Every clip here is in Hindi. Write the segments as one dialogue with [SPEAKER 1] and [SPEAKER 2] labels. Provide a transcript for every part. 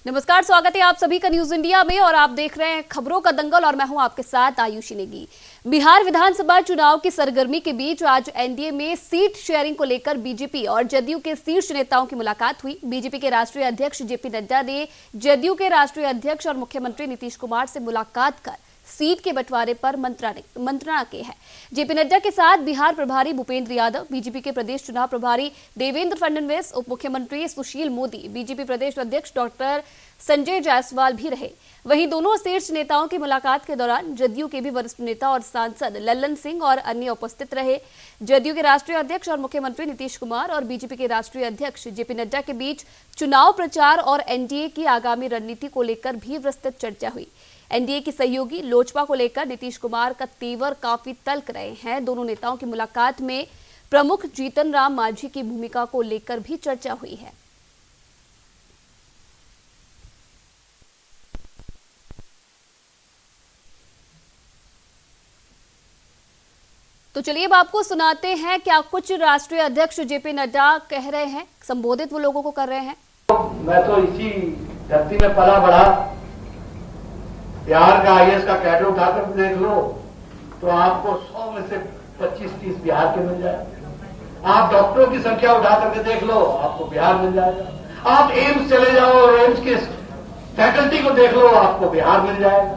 [SPEAKER 1] नमस्कार, स्वागत है आप सभी का न्यूज इंडिया में और आप देख रहे हैं खबरों का दंगल और मैं हूं आपके साथ आयुषी नेगी। बिहार विधानसभा चुनाव की सरगर्मी के बीच आज एनडीए में सीट शेयरिंग को लेकर बीजेपी और जदयू के शीर्ष नेताओं की मुलाकात हुई। बीजेपी के राष्ट्रीय अध्यक्ष जेपी नड्डा ने जदयू के राष्ट्रीय अध्यक्ष और मुख्यमंत्री नीतीश कुमार से मुलाकात कर सीट के बंटवारे पर मंत्रणा की है। जेपी नड्डा के साथ बिहार प्रभारी भूपेंद्र यादव, बीजेपी के प्रदेश चुनाव प्रभारी देवेंद्र फडणवीस, उप मुख्यमंत्री सुशील मोदी, बीजेपी प्रदेश अध्यक्ष डॉक्टर संजय जायसवाल भी रहे। वहीं दोनों शीर्ष नेताओं की मुलाकात के दौरान जदयू के भी वरिष्ठ नेता और सांसद लल्लन सिंह और अन्य उपस्थित रहे। जदयू के राष्ट्रीय अध्यक्ष और मुख्यमंत्री नीतीश कुमार और बीजेपी के राष्ट्रीय अध्यक्ष जेपी नड्डा के बीच चुनाव प्रचार और एनडीए की आगामी रणनीति को लेकर भी विस्तृत चर्चा हुई। एनडीए की सहयोगी लोजपा को लेकर नीतीश कुमार का तेवर काफी तल्ख रहे हैं। दोनों नेताओं की मुलाकात में प्रमुख जीतन राम मांझी की भूमिका को लेकर भी चर्चा हुई है। तो चलिए अब आपको सुनाते हैं क्या कुछ राष्ट्रीय अध्यक्ष जेपी नड्डा कह रहे हैं, संबोधित वो लोगों को कर रहे हैं।
[SPEAKER 2] मैं तो इसी धरती में पला बढ़ा, बिहार का आईएएस का कैडर उठाकर देख लो तो आपको 100 में से 25-30 बिहार के मिल जाए। आप डॉक्टरों की संख्या उठा करके देख लो, आपको बिहार मिल जाएगा। आप एम्स चले जाओ, एम्स के फैकल्टी को देख लो, आपको बिहार मिल जाएगा।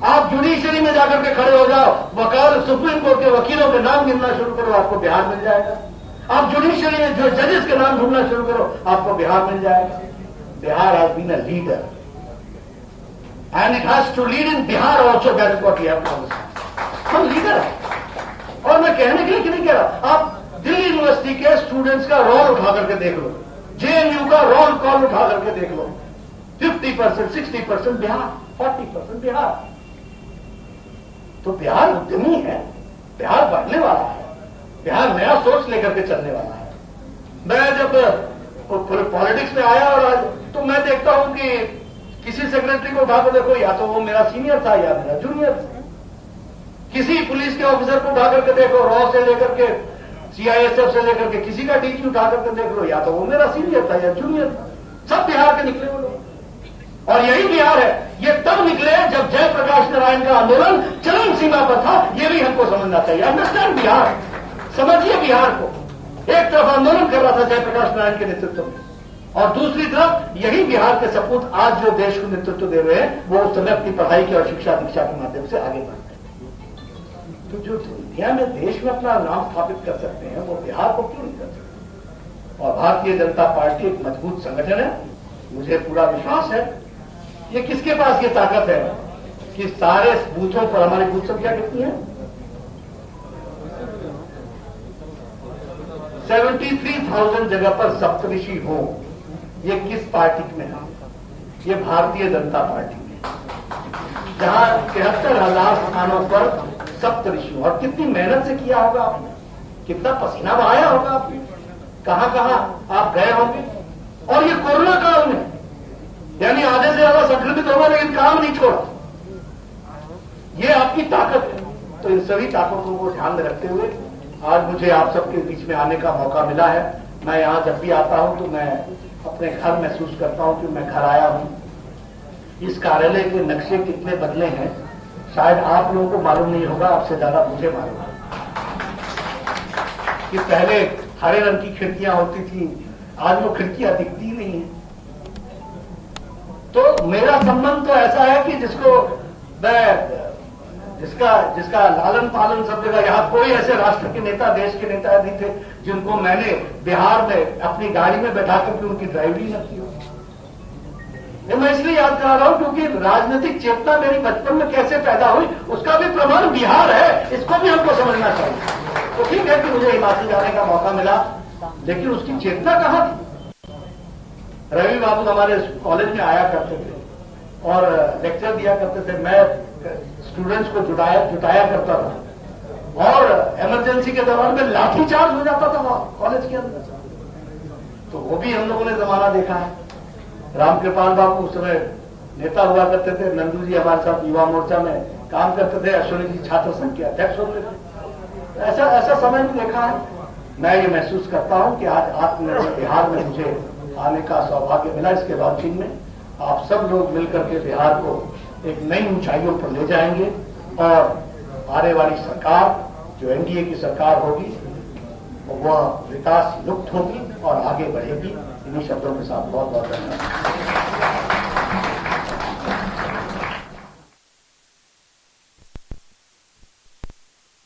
[SPEAKER 2] आप जुडिशरी में जाकर के खड़े हो जाओ, वकाल सुप्रीम कोर्ट के वकीलों के नाम गिनना शुरू करो, आपको बिहार मिल जाएगा। आप जुडिशरी में जो जजेस के नाम ढूंढना शुरू करो, आपको बिहार मिल जाएगा। Bihar has been a leader and it has to lead in Bihar also. That is what we have to understand. हम लीडर हैं और मैं कहने के लिए नहीं कह रहा। आप दिल्ली यूनिवर्सिटी के स्टूडेंट्स का रोल उठा करके देख लो, जेएनयू का रोल कॉल उठा करके देख लो, 50%, 60% बिहार, 40% बिहार। तो बिहार उद्यमी है, बिहार बढ़ने वाला है, बिहार नया सोच लेकर के चलने वाला है। मैं जब पॉलिटिक्स में आया और आज तो मैं देखता हूं कि किसी सेक्रेटरी को उठाकर देखो, या तो वो मेरा सीनियर था या मेरा जूनियर था। किसी पुलिस के ऑफिसर को उठा करके देखो, रॉ से लेकर के सीआईएसएफ से लेकर के किसी का डीजी उठा करके देख लो, या तो वो मेरा सीनियर था या जूनियर था। सब बिहार के निकले वो लोग। और यही बिहार है। ये तब निकले जब जयप्रकाश नारायण का आंदोलन चरम सीमा पर था। ये भी हमको समझना चाहिए। अंडरस्टैंड बिहार, समझिए बिहार को। एक तरफ आंदोलन कर रहा था जयप्रकाश नारायण के नेतृत्व में, और दूसरी तरफ यही बिहार के सपूत आज जो देश को नेतृत्व दे रहे हैं, वो उस समय अपनी पढ़ाई की और शिक्षा दीक्षा के माध्यम से आगे बढ़ रहे हैं। तो जो दुनिया में देश में अपना नाम स्थापित कर सकते हैं, वो बिहार को क्यों नहीं कर सकते। और भारतीय जनता पार्टी एक मजबूत संगठन है, मुझे पूरा विश्वास है। ये किसके पास ये ताकत है कि सारे बूथों पर, हमारी बूथ संख्या कितनी है, 73,000 जगह पर सप्तऋषि हो। ये किस पार्टी में है? ये भारतीय जनता पार्टी में, जहां 73,000 स्थानों पर सप्तऋषि। और कितनी मेहनत से किया होगा आपने, कितना पसीना बहाया होगा आपने, कहां कहां आप गए होंगे। और ये कोरोना काल में, यानी आधे से ज्यादा संक्रमित होगा लेकिन काम नहीं छोड़ा। ये आपकी ताकत है। तो इन सभी ताकतों को ध्यान में रखते हुए आज मुझे आप सबके बीच में आने का मौका मिला है। मैं यहां जब भी आता हूं तो मैं अपने घर महसूस करता हूं कि मैं घर आया हूं। इस कार्यालय के नक्शे कितने बदले हैं शायद आप लोगों को मालूम नहीं होगा, आपसे ज्यादा मुझे मालूम है कि पहले हरे रंग की खिड़कियां होती थी, आज वो खिड़कियां दिखती नहीं है। तो मेरा संबंध तो ऐसा है कि जिसका लालन पालन सब जगह, यहां कोई ऐसे राष्ट्र के नेता, देश के नेता नहीं थे जिनको मैंने बिहार में अपनी गाड़ी में बैठा करके उनकी ड्राइवरी न की हो। ये मैं इसलिए याद करा रहा हूं क्योंकि राजनीतिक चेतना मेरी बचपन में कैसे पैदा हुई उसका भी प्रमाण बिहार है। इसको भी हमको समझना चाहिए। तो ठीक है कि मुझे हिमाचल जाने का मौका मिला, लेकिन उसकी चेतना कहां थी। रवि बाबू हमारे कॉलेज में आया करते थे और लेक्चर दिया करते थे। मैं स्टूडेंट्स को जुटाया करता था और इमरजेंसी के दौरान में लाठीचार्ज हो जाता था कॉलेज के अंदर। तो वो भी हम लोगों ने जमाना देखा है। रामकृपाल बाबू उस समय नेता हुआ करते थे, नंदू जी हमारे साथ युवा मोर्चा में काम करते थे, अश्विनी जी छात्र संघ के अध्यक्ष होते थे। ऐसा समय भी देखा है। मैं ये महसूस करता हूं कि आज आत्मनिर्भर बिहार में मुझे आने का सौभाग्य मिला इसके लॉन्चिंग में। आप सब लोग मिलकर के बिहार को एक नई ऊंचाइयों पर ले जाएंगे और आने वाली सरकार जो एनडीए की सरकार होगी वह विकास युक्त होगी और आगे बढ़ेगी। इन्हीं शब्दों के साथ बहुत बहुत धन्यवाद।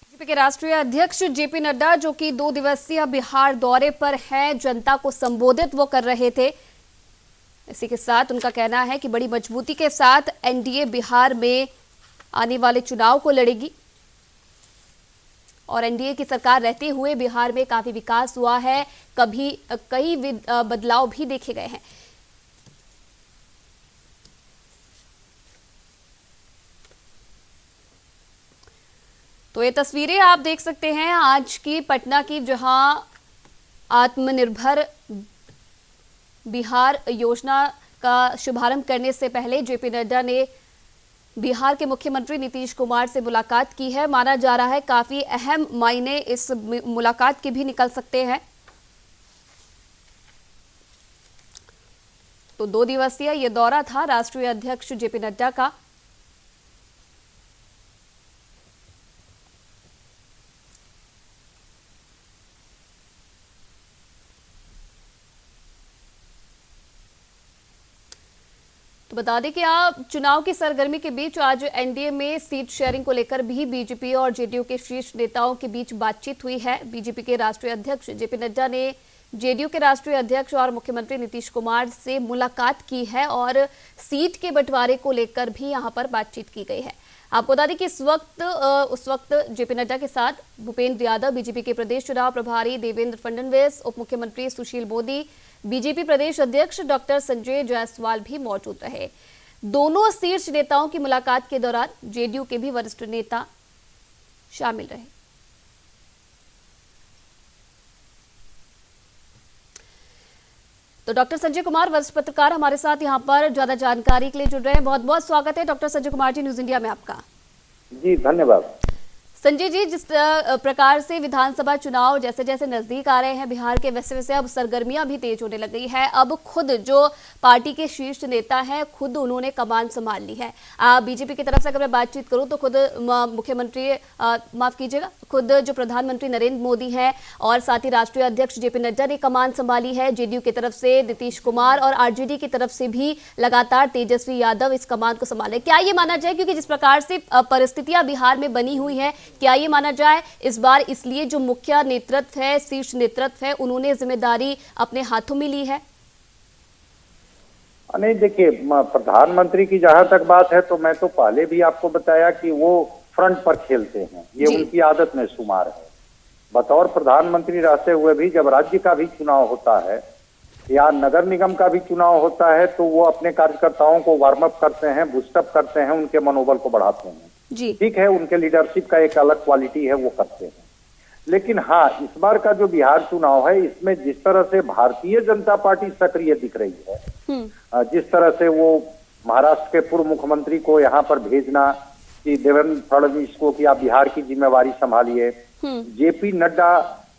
[SPEAKER 1] बीजेपी के राष्ट्रीय अध्यक्ष जेपी नड्डा जो कि 2 दिवसीय बिहार दौरे पर हैं, जनता को संबोधित वो कर रहे थे। इसी के साथ उनका कहना है कि बड़ी मजबूती के साथ एनडीए बिहार में आने वाले चुनाव को लड़ेगी और एनडीए की सरकार रहते हुए बिहार में काफी विकास हुआ है, कई बदलाव भी देखे गए हैं। तो ये तस्वीरें आप देख सकते हैं आज की पटना की, जहां आत्मनिर्भर बिहार योजना का शुभारंभ करने से पहले जेपी नड्डा ने बिहार के मुख्यमंत्री नीतीश कुमार से मुलाकात की है। माना जा रहा है काफी अहम मायने इस मुलाकात के भी निकल सकते हैं। तो 2 दिवसीय ये दौरा था राष्ट्रीय अध्यक्ष जेपी नड्डा का। तो बता दें कि आप चुनाव की सरगर्मी के बीच आज एनडीए में सीट शेयरिंग को लेकर भी बीजेपी और जेडीयू के शीर्ष नेताओं के बीच बातचीत हुई है। बीजेपी के राष्ट्रीय अध्यक्ष जेपी नड्डा ने जेडीयू के राष्ट्रीय अध्यक्ष और मुख्यमंत्री नीतीश कुमार से मुलाकात की है और सीट के बंटवारे को लेकर भी यहां पर बातचीत की गई है। आपको बता दें कि उस वक्त जेपी नड्डा के साथ भूपेंद्र यादव, बीजेपी के प्रदेश चुनाव प्रभारी देवेंद्र फडणवीस, उप मुख्यमंत्री सुशील मोदी, बीजेपी प्रदेश अध्यक्ष डॉक्टर संजय जायसवाल भी मौजूद रहे। दोनों शीर्ष नेताओं की मुलाकात के दौरान जेडीयू के भी वरिष्ठ नेता शामिल रहे। तो डॉक्टर संजय कुमार वरिष्ठ पत्रकार हमारे साथ यहां पर ज्यादा जानकारी के लिए जुड़ रहे हैं। बहुत बहुत स्वागत है doctor Sanjay Kumar ji news India में आपका।
[SPEAKER 3] जी धन्यवाद।
[SPEAKER 1] संजय जी, जिस प्रकार से विधानसभा चुनाव जैसे जैसे नजदीक आ रहे हैं बिहार के, वैसे वैसे अब सरगर्मियां भी तेज होने लग गई है। अब खुद जो पार्टी के शीर्ष नेता हैं खुद उन्होंने कमान संभाल ली है। बीजेपी की तरफ से अगर मैं बातचीत करूं तो खुद मुख्यमंत्री माफ कीजिएगा, खुद जो प्रधानमंत्री नरेंद्र मोदी हैं और साथ ही राष्ट्रीय अध्यक्ष जेपी नड्डा ने कमान संभाली है। जेडीयू की तरफ से नीतीश कुमार और आरजेडी की तरफ से भी लगातार तेजस्वी यादव इस कमान को संभाले। क्या ये माना जाए, क्योंकि जिस प्रकार से परिस्थितियां बिहार में बनी हुई है, क्या ये माना जाए इस बार इसलिए जो मुख्य नेतृत्व है, शीर्ष नेतृत्व है, उन्होंने जिम्मेदारी अपने हाथों में ली है?
[SPEAKER 3] नहीं, देखिए, प्रधानमंत्री की जहां तक बात है तो मैं तो पहले भी आपको बताया कि वो फ्रंट पर खेलते हैं, ये उनकी आदत में शुमार है। बतौर प्रधानमंत्री रहते हुए भी जब राज्य का भी चुनाव होता है या नगर निगम का भी चुनाव होता है तो वो अपने कार्यकर्ताओं को वार्म अप करते हैं, बूस्टअप करते हैं, उनके मनोबल को बढ़ाते हैं। ठीक है, उनके लीडरशिप का एक अलग क्वालिटी है, वो करते हैं। लेकिन हाँ, इस बार का जो बिहार चुनाव है इसमें जिस तरह से भारतीय जनता पार्टी सक्रिय दिख रही है, जिस तरह से वो महाराष्ट्र के पूर्व मुख्यमंत्री को यहाँ पर भेजना कि देवेंद्र फडणवीस को कि आप बिहार की जिम्मेवारी संभालिए, जेपी नड्डा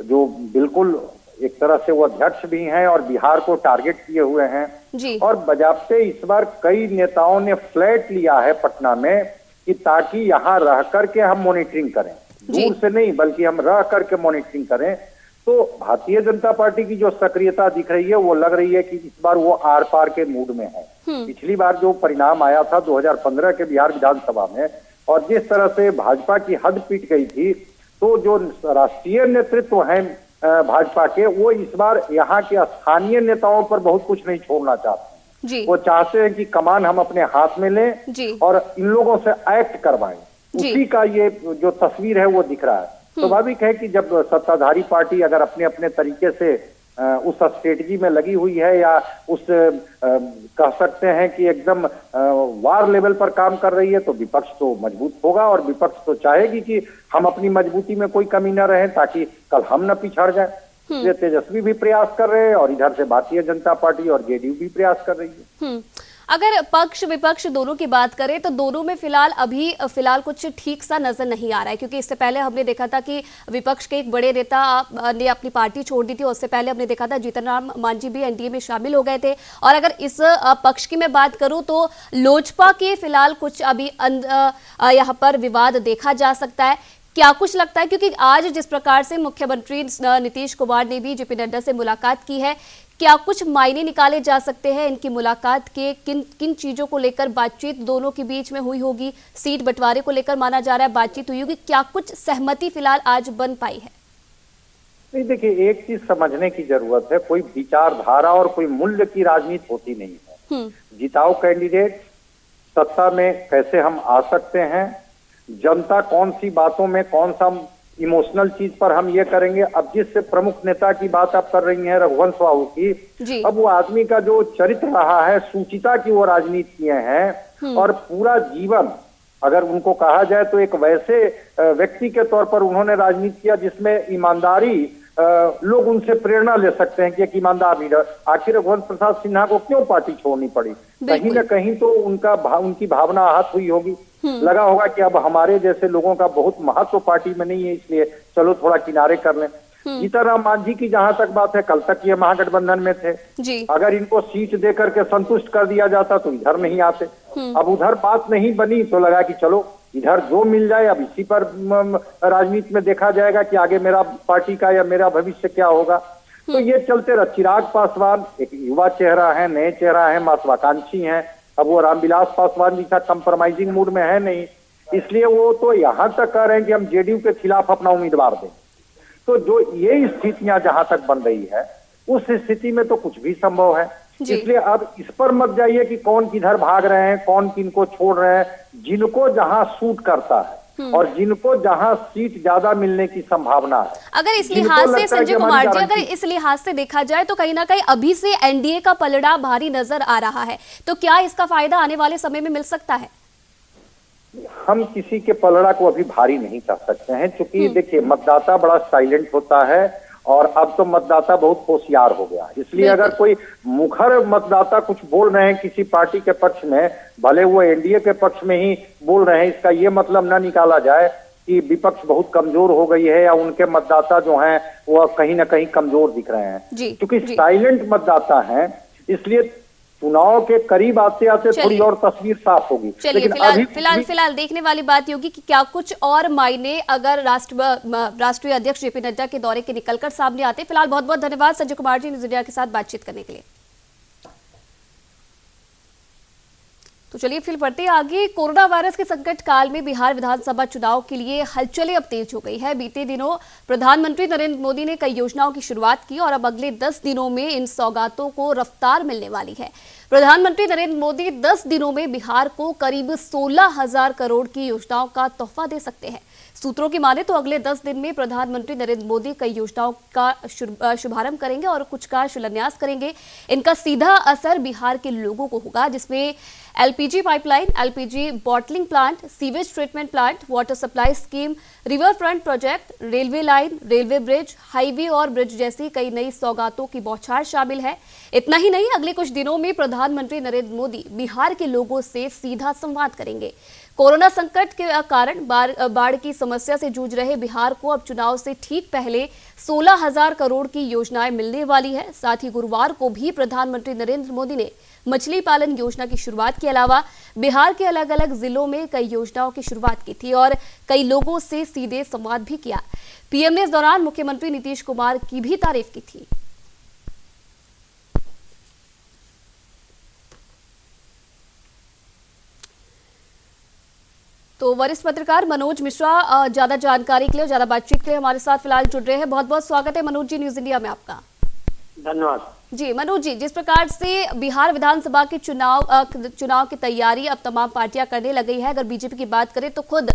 [SPEAKER 3] जो बिल्कुल एक तरह से वो अध्यक्ष भी हैं और बिहार को टारगेट किए हुए हैं, और बजाते इस बार कई नेताओं ने फ्लैट लिया है पटना में कि ताकि यहाँ रह करके हम मॉनिटरिंग करें, दूर से नहीं बल्कि हम रह करके मॉनिटरिंग करें। तो भारतीय जनता पार्टी की जो सक्रियता दिख रही है वो लग रही है कि इस बार वो आर पार के मूड में है। पिछली बार जो परिणाम आया था 2015 के बिहार विधानसभा में और जिस तरह से भाजपा की हद पीट गई थी, तो जो राष्ट्रीय नेतृत्व है भाजपा के, वो इस बार यहाँ के स्थानीय नेताओं पर बहुत कुछ नहीं छोड़ना चाहते। वो चाहते हैं कि कमान हम अपने हाथ में लें और इन लोगों से एक्ट करवाएं। उसी का ये जो तस्वीर है वो दिख रहा है। स्वाभाविक है कि जब सत्ताधारी पार्टी अगर अपने अपने तरीके से उस स्ट्रेटजी में लगी हुई है या उस कह सकते हैं कि एकदम वार लेवल पर काम कर रही है, तो विपक्ष तो मजबूत होगा और विपक्ष तो चाहेगी कि हम अपनी मजबूती में कोई कमी न रहे ताकि कल हम न पिछड़ जाए। ये तेजस्वी भी प्रयास कर रहे हैं और इधर से भारतीय जनता पार्टी और जेडीयू भी प्रयास कर रही है।
[SPEAKER 1] अगर पक्ष विपक्ष दोनों की बात करें तो दोनों में फिलहाल कुछ ठीक सा नजर नहीं आ रहा है, क्योंकि इससे पहले हमने देखा था कि विपक्ष के एक बड़े नेता ने अपनी पार्टी छोड़ दी थी। उससे पहले हमने देखा था जीतन राम मांझी भी एनडीए में शामिल हो गए थे। और अगर इस पक्ष की मैं बात करूं तो लोजपा के फिलहाल कुछ अभी यहाँ पर विवाद देखा जा सकता है। क्या कुछ लगता है, क्योंकि आज जिस प्रकार से मुख्यमंत्री नीतीश कुमार ने भी जेपी नड्डा से मुलाकात की है, क्या कुछ मायने निकाले जा सकते हैं इनकी मुलाकात के? किन किन चीजों को लेकर बातचीत दोनों के बीच में हुई होगी? सीट बंटवारे को लेकर माना जा रहा है बातचीत हुई होगी। क्या कुछ सहमति फिलहाल आज बन पाई है?
[SPEAKER 3] नहीं, देखिए, एक चीज समझने की जरूरत है, कोई विचारधारा और कोई मूल्य की राजनीति होती नहीं है। जिताओ कैंडिडेट, सत्ता में कैसे हम आ सकते हैं, जनता कौन सी बातों में कौन सा इमोशनल चीज पर हम ये करेंगे। अब जिस प्रमुख नेता की बात आप कर रही हैं, रघुवंश बाबू की, अब वो आदमी का जो चरित्र रहा है, सूचिता की वो राजनीति किए हैं और पूरा जीवन अगर उनको कहा जाए तो एक वैसे व्यक्ति के तौर पर उन्होंने राजनीति किया जिसमें ईमानदारी, लोग उनसे प्रेरणा ले सकते हैं कि एक ईमानदार लीडर। आखिर रघुवंश प्रसाद सिन्हा को क्यों पार्टी छोड़नी पड़ी? कहीं न कहीं तो उनकी भावना आहत हुई होगी, लगा होगा कि अब हमारे जैसे लोगों का बहुत महत्व पार्टी में नहीं है, इसलिए चलो थोड़ा किनारे कर लें। जीतन राम मांझी की जहां तक बात है, कल तक ये महागठबंधन में थे
[SPEAKER 1] जी।
[SPEAKER 3] अगर इनको सीट दे करके संतुष्ट कर दिया जाता तो इधर नहीं आते। अब उधर बात नहीं बनी तो लगा कि चलो इधर जो मिल जाए, अब इसी पर राजनीति में देखा जाएगा कि आगे मेरा पार्टी का या मेरा भविष्य क्या होगा। तो ये चलते रहा। चिराग पासवान एक युवा चेहरा है, नए चेहरा है, महत्वाकांक्षी हैं। अब वो रामविलास पासवान जी का कंप्रोमाइजिंग मूड में है नहीं, इसलिए वो तो यहां तक कह रहे हैं कि हम जेडीयू के खिलाफ अपना उम्मीदवार दें। तो जो ये स्थितियां जहां तक बन रही है, उस स्थिति में तो कुछ भी संभव है। इसलिए अब इस पर मत जाइए कि कौन किधर भाग रहे हैं, कौन किनको छोड़ रहे हैं। जिनको जहां सूट करता है और जिनको जहां सीट ज्यादा मिलने की संभावना है,
[SPEAKER 1] अगर इस लिहाज से संजय कुमार जी, अगर इस लिहाज से देखा जाए तो कहीं ना कहीं अभी से एनडीए का पलड़ा भारी नजर आ रहा है, तो क्या इसका फायदा आने वाले समय में मिल सकता है?
[SPEAKER 3] हम किसी के पलड़ा को अभी भारी नहीं कर सकते हैं, क्योंकि देखिए मतदाता बड़ा साइलेंट होता है और अब तो मतदाता बहुत होशियार हो गया। इसलिए अगर कोई मुखर मतदाता कुछ बोल रहे हैं किसी पार्टी के पक्ष में, भले वो एनडीए के पक्ष में ही बोल रहे हैं, इसका ये मतलब न निकाला जाए कि विपक्ष बहुत कमजोर हो गई है या उनके मतदाता जो हैं वो कहीं ना कहीं कमजोर दिख रहे हैं। क्योंकि साइलेंट मतदाता हैं, इसलिए चुनाव के करीब आते आते थोड़ी और तस्वीर साफ होगी।
[SPEAKER 1] चलिए, फिलहाल देखने वाली बात होगी कि क्या कुछ और मायने अगर राष्ट्रीय अध्यक्ष जेपी नड्डा के दौरे के निकलकर सामने आते। फिलहाल बहुत बहुत धन्यवाद संजय कुमार जी, न्यूज़ इंडिया के साथ बातचीत करने के लिए। तो चलिए फिर बढ़ते हैं आगे। कोरोना वायरस के संकट काल में बिहार विधानसभा चुनाव के लिए हलचलें अब तेज हो गई है। बीते दिनों प्रधानमंत्री नरेंद्र मोदी ने कई योजनाओं की शुरुआत की और अब अगले 10 दिनों में इन सौगातों को रफ्तार मिलने वाली है। प्रधानमंत्री नरेंद्र मोदी 10 दिनों में बिहार को करीब 16,000 करोड़ की योजनाओं का तोहफा दे सकते हैं। सूत्रों की माने तो अगले 10 दिन में प्रधानमंत्री नरेंद्र मोदी कई योजनाओं का शुभारंभ करेंगे और कुछ का शिलान्यास करेंगे। इनका सीधा असर बिहार के लोगों को होगा, जिसमें LPG pipeline, LPG bottling plant, sewage treatment plant, water supply scheme, river front project, railway line, railway bridge, highway और ब्रिज जैसी कई नई सौगातों की बौछार शामिल है। इतना ही नहीं, अगले कुछ दिनों में प्रधानमंत्री नरेंद्र मोदी बिहार के लोगों से सीधा संवाद करेंगे। कोरोना संकट के कारण बाढ़ की समस्या से जूझ रहे बिहार को अब चुनाव से ठीक पहले 16,000 करोड़ की योजनाएं मिलने वाली है। साथ ही गुरुवार को भी प्रधानमंत्री नरेंद्र मोदी ने मछली पालन योजना की शुरुआत के अलावा बिहार के अलग अलग जिलों में कई योजनाओं की शुरुआत की थी और कई लोगों से सीधे संवाद भी किया। पीएम ने इस दौरान मुख्यमंत्री नीतीश कुमार की भी तारीफ की थी। तो वरिष्ठ पत्रकार मनोज मिश्रा ज्यादा जानकारी के लिए, ज्यादा बातचीत के लिए हमारे साथ फिलहाल जुड़ रहे हैं। बहुत बहुत स्वागत है मनोज जी न्यूज़ इंडिया में आपका।
[SPEAKER 4] धन्यवाद
[SPEAKER 1] जी। मनोज जी, जिस प्रकार से बिहार विधानसभा के चुनाव की तैयारी अब तमाम पार्टियां करने लगी है, अगर बीजेपी की बात करें तो खुद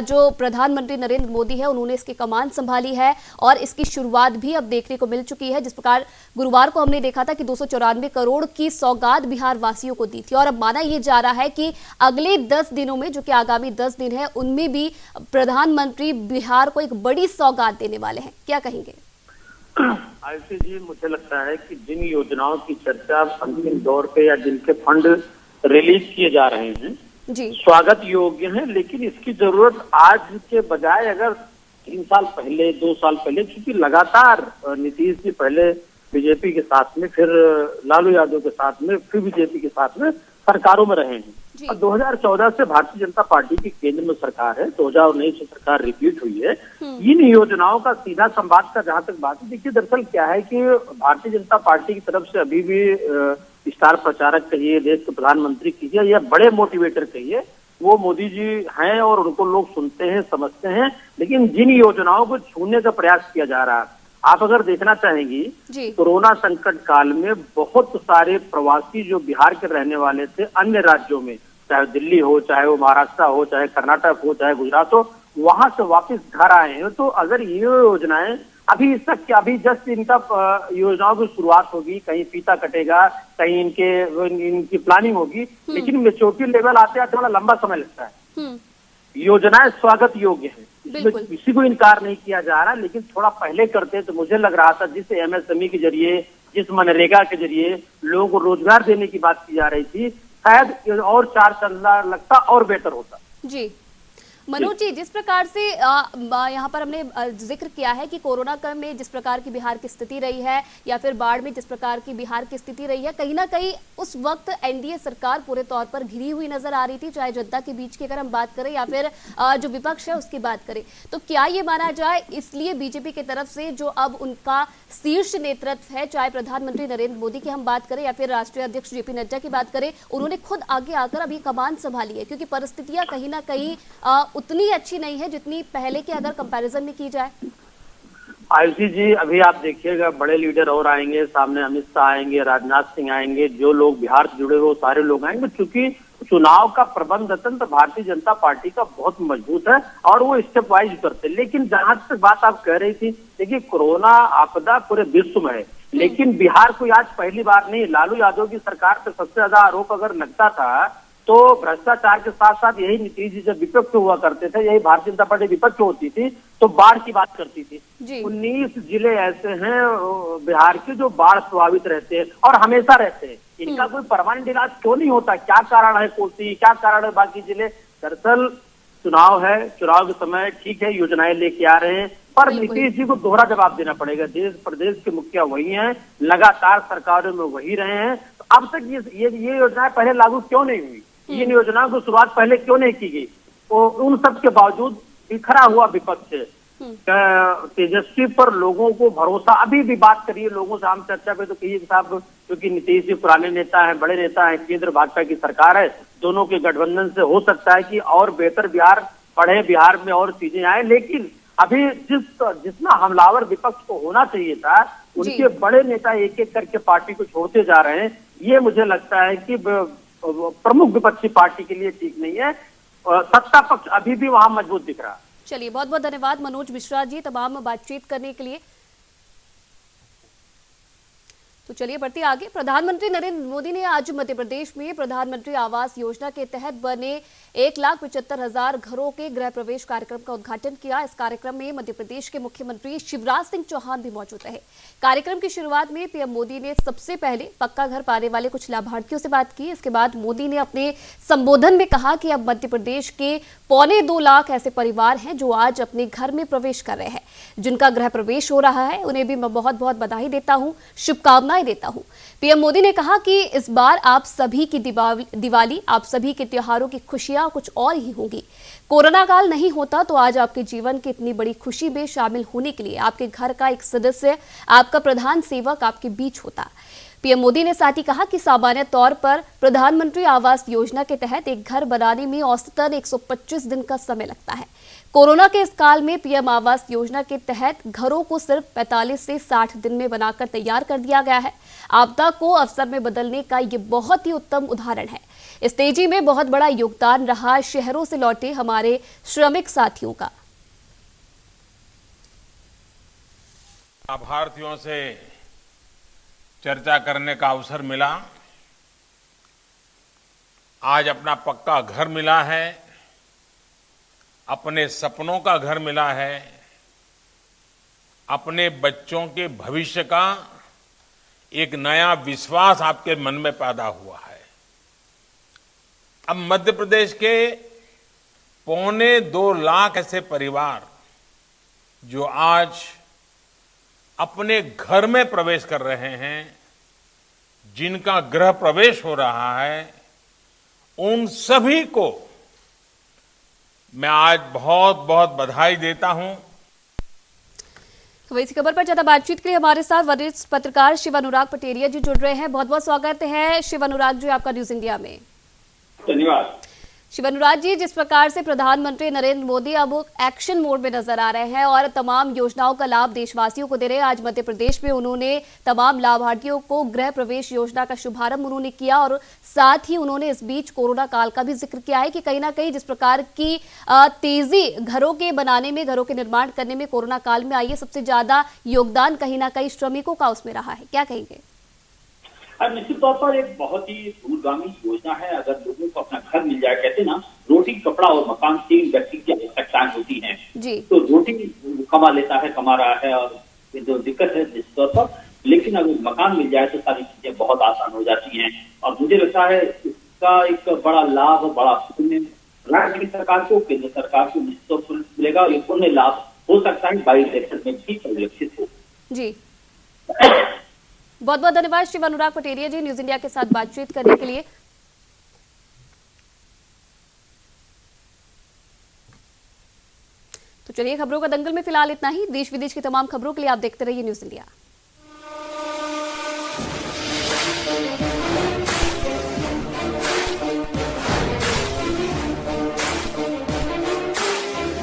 [SPEAKER 1] जो प्रधानमंत्री नरेंद्र मोदी है उन्होंने इसकी कमान संभाली है और इसकी शुरुआत भी अब देखने को मिल चुकी है। जिस प्रकार गुरुवार को हमने देखा था कि 294 करोड़ की सौगात बिहार वासियों को दी थी और अब माना यह जा रहा है कि अगले 10 दिनों में, जो कि आगामी 10 दिन है, उनमें भी प्रधानमंत्री बिहार को एक बड़ी सौगात देने वाले हैं। क्या कहेंगे?
[SPEAKER 4] आयुषी जी, मुझे लगता है कि जिन योजनाओं की चर्चा अंतिम दौर पे या जिनके फंड रिलीज किए जा रहे हैं
[SPEAKER 1] जी
[SPEAKER 4] स्वागत योग्य है, लेकिन इसकी जरूरत आज के बजाय अगर 3 साल पहले 2 साल पहले, क्योंकि लगातार नीतीश जी पहले बीजेपी के साथ में, फिर लालू यादव के साथ में, फिर बीजेपी के साथ में सरकारों में रहे हैं। और 2014 से भारतीय जनता पार्टी की केंद्र में सरकार है, 2019 से सरकार रिपीट हुई है। इन योजनाओं का सीधा संवाद का जहां तक बात है, देखिए दरअसल क्या है कि भारतीय जनता पार्टी की तरफ से अभी भी स्टार प्रचारक कहिए, देश के प्रधानमंत्री कहिए या बड़े मोटिवेटर कहिए, वो मोदी जी हैं और उनको लोग सुनते हैं, समझते हैं, लेकिन जिन योजनाओं को छूने का प्रयास किया जा रहा है, आप अगर देखना चाहेंगी, कोरोना संकट काल में बहुत सारे प्रवासी जो बिहार के रहने वाले थे अन्य राज्यों में, चाहे दिल्ली हो, चाहे वो महाराष्ट्र हो, चाहे कर्नाटक हो, चाहे गुजरात हो, वहां से वापस घर आए हैं। तो अगर ये योजनाएं अभी इस तक अभी जस्ट इनका योजनाओं की शुरुआत होगी, कहीं फीता कटेगा, कहीं इनकी प्लानिंग होगी, लेकिन मेच्योरिटी लेवल आते आते थोड़ा लंबा समय लगता है। योजनाएं स्वागत योग्य है, इसमें किसी को इनकार नहीं किया जा रहा, लेकिन थोड़ा पहले करते तो मुझे लग रहा था जिस एमएसएमई के जरिए, जिस मनरेगा के जरिए लोगों को रोजगार देने की बात की जा रही थी, शायद और 4 चंदा लगता और बेहतर होता।
[SPEAKER 1] जी मनोज जी, जिस प्रकार से यहाँ पर हमने जिक्र किया है कि कोरोना काल में जिस प्रकार की बिहार की स्थिति रही है या फिर बाढ़ में जिस प्रकार की बिहार की स्थिति रही है, कहीं ना कहीं उस वक्त एनडीए सरकार पूरे तौर पर घिरी हुई नजर आ रही थी, चाहे जनता के बीच की अगर हम बात करें या फिर जो विपक्ष है उसकी बात करें। तो क्या ये माना जाए इसलिए बीजेपी की तरफ से जो अब उनका शीर्ष नेतृत्व है, चाहे प्रधानमंत्री नरेंद्र मोदी की हम बात करें या फिर राष्ट्रीय अध्यक्ष जेपी नड्डा की बात करें, उन्होंने खुद आगे आकर अभी कमान संभाली है, क्योंकि परिस्थितियां कहीं ना कहीं उतनी अच्छी नहीं है जितनी पहले के अगर कंपैरिजन में की जाए।
[SPEAKER 4] आयुषी जी, अभी आप देखिएगा बड़े लीडर और आएंगे सामने, अमित शाह आएंगे, राजनाथ सिंह आएंगे, जो लोग बिहार से जुड़े हुए सारे लोग आएंगे, क्योंकि चुनाव का प्रबंध तंत्र भारतीय जनता पार्टी का बहुत मजबूत है और वो स्टेप वाइज करते। लेकिन जहां तक बात आप कह रही थी, देखिए कोरोना आपदा पूरे विश्व में है, लेकिन बिहार को आज पहली बार नहीं, लालू यादव की सरकार पे सबसे ज्यादा आरोप अगर लगता था तो भ्रष्टाचार के साथ साथ यही नीतीश जी जब विपक्ष हुआ करते थे, यही भारतीय जनता पार्टी विपक्ष होती थी तो बाढ़ की बात करती थी। 19 जिले ऐसे हैं बिहार के जो बाढ़ प्रभावित रहते हैं और हमेशा रहते हैं, इनका कोई परमानेंट इलाज क्यों नहीं होता? क्या कारण है कोसी, क्या कारण है बाकी जिले? दरअसल चुनाव है, चुनाव के समय ठीक है योजनाएं लेके आ रहे हैं, पर नीतीश जी को दोहरा जवाब देना पड़ेगा। देश प्रदेश के मुखिया वही हैं, लगातार सरकारों में वही रहे हैं, तो अब तक ये योजनाएं पहले लागू क्यों नहीं हुई? इन योजनाओं की शुरुआत पहले क्यों नहीं की गई? तो उन सब के बावजूद बिखरा हुआ विपक्ष है। तेजस्वी पर लोगों को भरोसा, अभी भी बात करिए लोगों से, हम चर्चा पे तो कहिए साहब, क्योंकि नीतीश जी पुराने नेता हैं, बड़े नेता हैं, केंद्र भाजपा की सरकार है, दोनों के गठबंधन से हो सकता है कि और बेहतर बिहार पढ़े, बिहार में और चीजें आए, लेकिन अभी जितना हमलावर विपक्ष को होना चाहिए था, उनके बड़े नेता एक एक करके पार्टी को छोड़ते जा रहे हैं। ये मुझे लगता है कि प्रमुख विपक्षी पार्टी के लिए ठीक नहीं है। सत्ता पक्ष अभी भी वहां मजबूत दिख रहा है।
[SPEAKER 1] चलिए, बहुत बहुत धन्यवाद मनोज मिश्रा जी तमाम बातचीत करने के लिए। तो चलिए बढ़ते आगे। प्रधानमंत्री नरेंद्र मोदी ने आज मध्य प्रदेश में प्रधानमंत्री आवास योजना के तहत बने 1,75,000 घरों के गृह प्रवेश कार्यक्रम का उद्घाटन किया। इस कार्यक्रम में मध्य प्रदेश के मुख्यमंत्री शिवराज सिंह चौहान भी मौजूद रहे। कार्यक्रम की शुरुआत में पीएम मोदी ने सबसे पहले पक्का घर पाने वाले कुछ लाभार्थियों से बात की। इसके बाद मोदी ने अपने संबोधन में कहा कि अब मध्य प्रदेश के 2.25 लाख ऐसे परिवार हैं जो आज अपने घर में प्रवेश कर रहे हैं। जिनका गृह प्रवेश हो रहा है उन्हें भी मैं बहुत बहुत बधाई देता हूं, शुभकामनाएं देता हूं। पीएम मोदी ने कहा कि इस बार आप सभी की दिवाली, आप सभी के त्योहारों की खुशियां कुछ और ही होंगी। कोरोना काल नहीं होता तो आज आपके जीवन की इतनी बड़ी खुशी में शामिल होने के लिए आपके घर का एक सदस्य, आपका प्रधान सेवक आपके बीच होता। पीएम मोदी ने साथ ही कहा कि सामान्य तौर पर प्रधानमंत्री आवास योजना के तहत एक घर बनाने में औसतन 125 दिन का समय लगता है। कोरोना के इस काल में पीएम आवास योजना के तहत घरों को सिर्फ 45 से 60 दिन में बनाकर तैयार कर दिया गया है। आपदा को अवसर में बदलने का ये बहुत ही उत्तम उदाहरण है। इस तेजी में बहुत बड़ा योगदान रहा शहरों से लौटे हमारे श्रमिक साथियों का।
[SPEAKER 5] लाभार्थियों से चर्चा करने का अवसर मिला। आज अपना पक्का घर मिला है, अपने सपनों का घर मिला है, अपने बच्चों के भविष्य का एक नया विश्वास आपके मन में पैदा हुआ है। अब मध्य प्रदेश के 2.25 लाख ऐसे परिवार जो आज अपने घर में प्रवेश कर रहे हैं, जिनका गृह प्रवेश हो रहा है, उन सभी को मैं आज बहुत बहुत बधाई देता हूं।
[SPEAKER 1] तो इसी खबर पर ज्यादा बातचीत के लिए हमारे साथ वरिष्ठ पत्रकार शिव अनुराग पटेरिया जी जुड़ रहे हैं। बहुत बहुत स्वागत है शिव अनुराग जी आपका न्यूज इंडिया में।
[SPEAKER 4] धन्यवाद।
[SPEAKER 1] शिव अनुराग जी, जिस प्रकार से प्रधानमंत्री नरेंद्र मोदी अब एक्शन मोड में नजर आ रहे हैं और तमाम योजनाओं का लाभ देशवासियों को दे रहे हैं, आज मध्य प्रदेश में उन्होंने तमाम लाभार्थियों को गृह प्रवेश योजना का शुभारंभ उन्होंने किया और साथ ही उन्होंने इस बीच कोरोना काल का भी जिक्र किया है कि कहीं ना कहीं जिस प्रकार की तेजी घरों के बनाने में, घरों के निर्माण करने में कोरोना काल में आई है, सबसे ज्यादा योगदान कहीं ना कहीं श्रमिकों का उसमें रहा है, क्या कहेंगे?
[SPEAKER 6] निश्चित तौर पर एक बहुत ही दूरगामी योजना है। अगर लोगों को अपना घर मिल जाए, कहते ना रोटी कपड़ा और मकान 3 व्यक्ति की आवश्यकताएं होती हैं
[SPEAKER 1] जी।
[SPEAKER 6] तो रोटी कमा लेता है, कमा रहा है, और जो दिक्कत है निश्चित तौर पर, लेकिन अगर मकान मिल जाए तो सारी चीजें बहुत आसान हो जाती हैं। और मुझे लगता है इसका एक बड़ा लाभ, बड़ा पुण्य राज्य की सरकार को, केंद्र सरकार को निश्चित तौर पर मिलेगा और ये पुण्य लाभ हो सकता है बाई इलेक्शन में भी परिलक्षित हो।
[SPEAKER 1] जी, बहुत बहुत धन्यवाद शिव अनुराग पटेरिया जी न्यूज इंडिया के साथ बातचीत करने के लिए। तो चलिए, खबरों का दंगल में फिलहाल इतना ही। देश विदेश की तमाम खबरों के लिए आप देखते रहिए न्यूज इंडिया।